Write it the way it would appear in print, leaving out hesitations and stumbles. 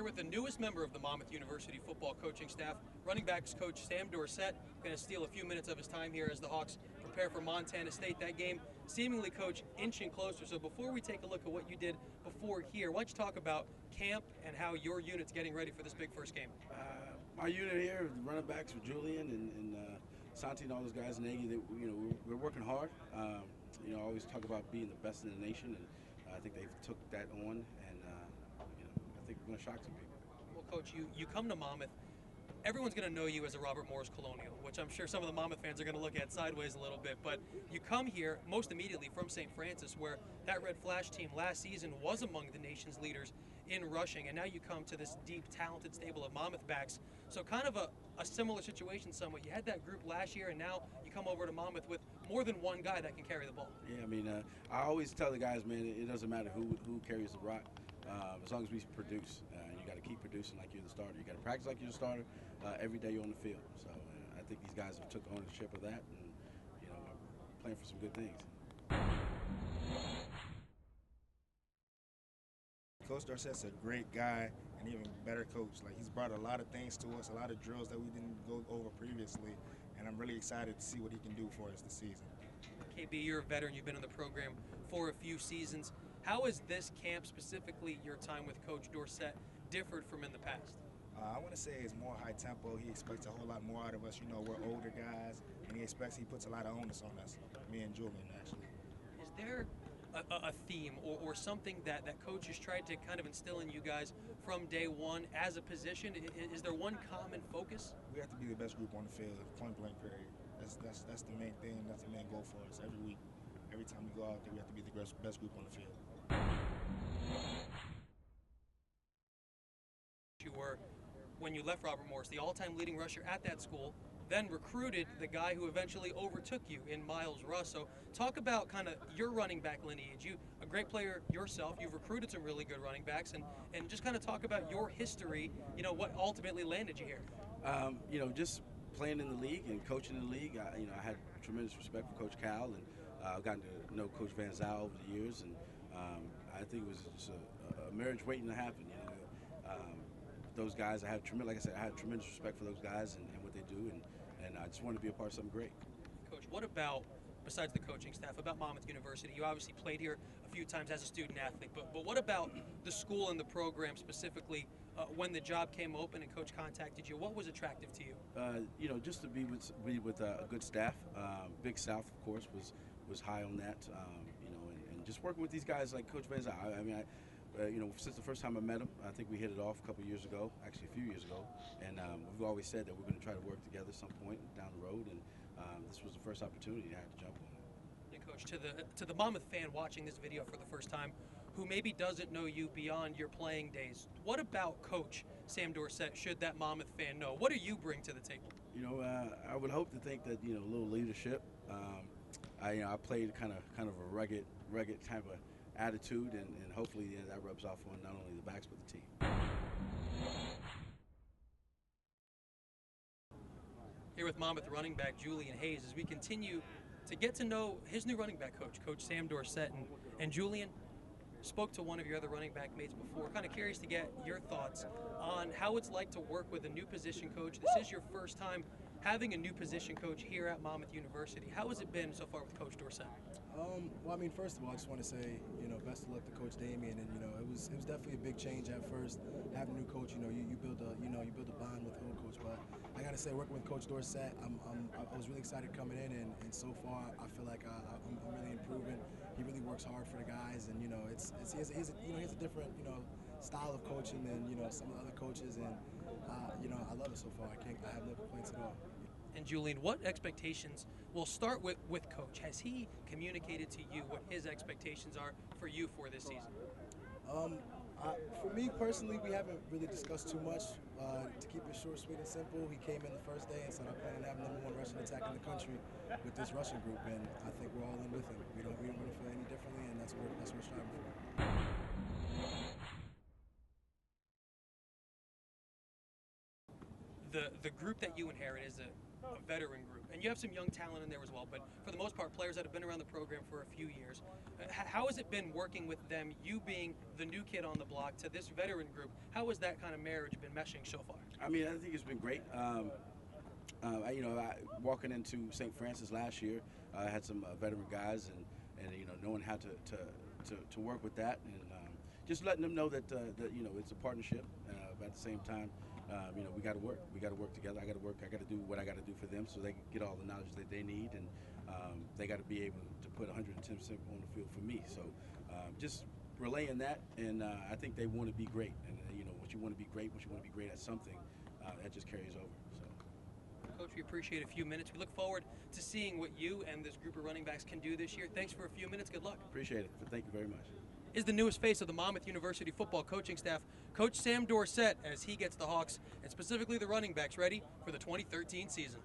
here with the newest member of the Monmouth University football coaching staff, running backs coach Sam Dorsett. Going to steal a few minutes of his time here as the Hawks prepare for Montana State. That game seemingly, coach, inching closer. So before we take a look at what you did before here, why don't you talk about camp and how your unit's getting ready for this big first game? Our unit here, the running backs with Julian and Asante and all those guys, and Nagy, we're working hard. I always talk about being the best in the nation, and I think they've took that on, and I think we're going to shock some people. Well, Coach, you come to Monmouth. Everyone's going to know you as a Robert Morris Colonial, which I'm sure some of the Monmouth fans are going to look at sideways a little bit. But you come here most immediately from St. Francis, where that Red Flash team last season was among the nation's leaders in rushing, and now you come to this deep, talented stable of Monmouth backs. So kind of a similar situation somewhat. You had that group last year, and now you come over to Monmouth with more than one guy that can carry the ball. Yeah, I always tell the guys, man, it doesn't matter who carries the rock, as long as we produce. You got to keep producing like you're the starter. You got to practice like you're the starter every day you're on the field. So I think these guys have took ownership of that, and are playing for some good things. Coach Dorsett's a great guy and even better coach. Like, he's brought a lot of things to us, a lot of drills that we didn't go over previously, and I'm really excited to see what he can do for us this season. KB, you're a veteran. You've been in the program for a few seasons. How has this camp, specifically your time with Coach Dorsett, differed from in the past? I want to say it's more high tempo. He expects a whole lot more out of us. We're older guys, and he puts a lot of onus on us, me and Julian, actually. Is there a theme or something that coaches tried to kind of instill in you guys from day one as a position? Is there one common focus? We have to be the best group on the field, point blank period. That's the main thing. That's the main goal for us every week. Every time we go out there, we have to be the best group on the field. You were, when you left Robert Morris, the all-time leading rusher at that school, then recruited the guy who eventually overtook you in Miles Russ. So talk about kind of your running back lineage. You, a great player yourself, you've recruited some really good running backs, and just kind of talk about your history, what ultimately landed you here. Just playing in the league and coaching in the league, I had tremendous respect for Coach Cal, and I've gotten to know Coach Van Zyl over the years, and I think it was just a marriage waiting to happen. Those guys, I had tremendous respect for those guys and what they do, and I just wanted to be a part of something great. Coach, what about, besides the coaching staff, about Monmouth University? You obviously played here a few times as a student athlete, but what about the school and the program specifically? When the job came open and Coach contacted you, what was attractive to you? Just to be with a good staff. Big South, of course, was high on that. And just working with these guys like Coach Van Zyl. Since the first time I met him, I think we hit it off a couple years ago, actually a few years ago, and we've always said that we're going to try to work together at some point down the road, and this was the first opportunity I had to jump on it. Yeah, Coach, to the Monmouth fan watching this video for the first time, who maybe doesn't know you beyond your playing days, what about Coach Sam Dorsett should that Monmouth fan know? What do you bring to the table? I would hope to think that a little leadership. I played kind of a rugged type of attitude, and hopefully that rubs off on not only the backs but the team. Here with Monmouth running back Julian Hayes, as we continue to get to know his new running back coach, Coach Sam Dorsett, and Julian spoke to one of your other running back mates before. Kind of curious to get your thoughts on how it's like to work with a new position coach. This is your first time having a new position coach here at Monmouth University. How has it been so far with Coach Dorsett? First of all, I just want to say, best of luck to Coach Damien, and it was definitely a big change at first having a new coach. You build a bond with the old coach, but I got to say, working with Coach Dorsett, I was really excited coming in, and so far I feel like I'm really improving. He really works hard for the guys, and he has a different style of coaching than some of the other coaches, and I love it so far. I have no complaints at all. And Julian, what expectations? We'll start with Coach. Has he communicated to you what his expectations are for you for this season? For me personally, we haven't really discussed too much. To keep it short, sweet, and simple, he came in the first day and said, I plan on having #1 rushing attack in the country with this rushing group, and I think we're all in with him. We don't want to feel any differently, and that's what we're striving for. The group that you inherit is a veteran group, and you have some young talent in there as well, but for the most part, players that have been around the program for a few years. How has it been working with them, you being the new kid on the block, to this veteran group? How has that kind of marriage been meshing so far? I mean, I think it's been great. Walking into St. Francis last year, I had some veteran guys, and knowing how to work with that, and just letting them know that it's a partnership. But at the same time, we got to work. We got to work together. I got to work. I got to do what I got to do for them, so they can get all the knowledge that they need, and they got to be able to put 110% on the field for me. So just relaying that, and I think they want to be great. And once you want to be great, once you want to be great at something, that just carries over. So. Coach, we appreciate a few minutes. We look forward to seeing what you and this group of running backs can do this year. Thanks for a few minutes. Good luck. Appreciate it. Thank you very much. Is the newest face of the Monmouth University football coaching staff, Coach Sam Dorsett, as he gets the Hawks, and specifically the running backs, ready for the 2013 season.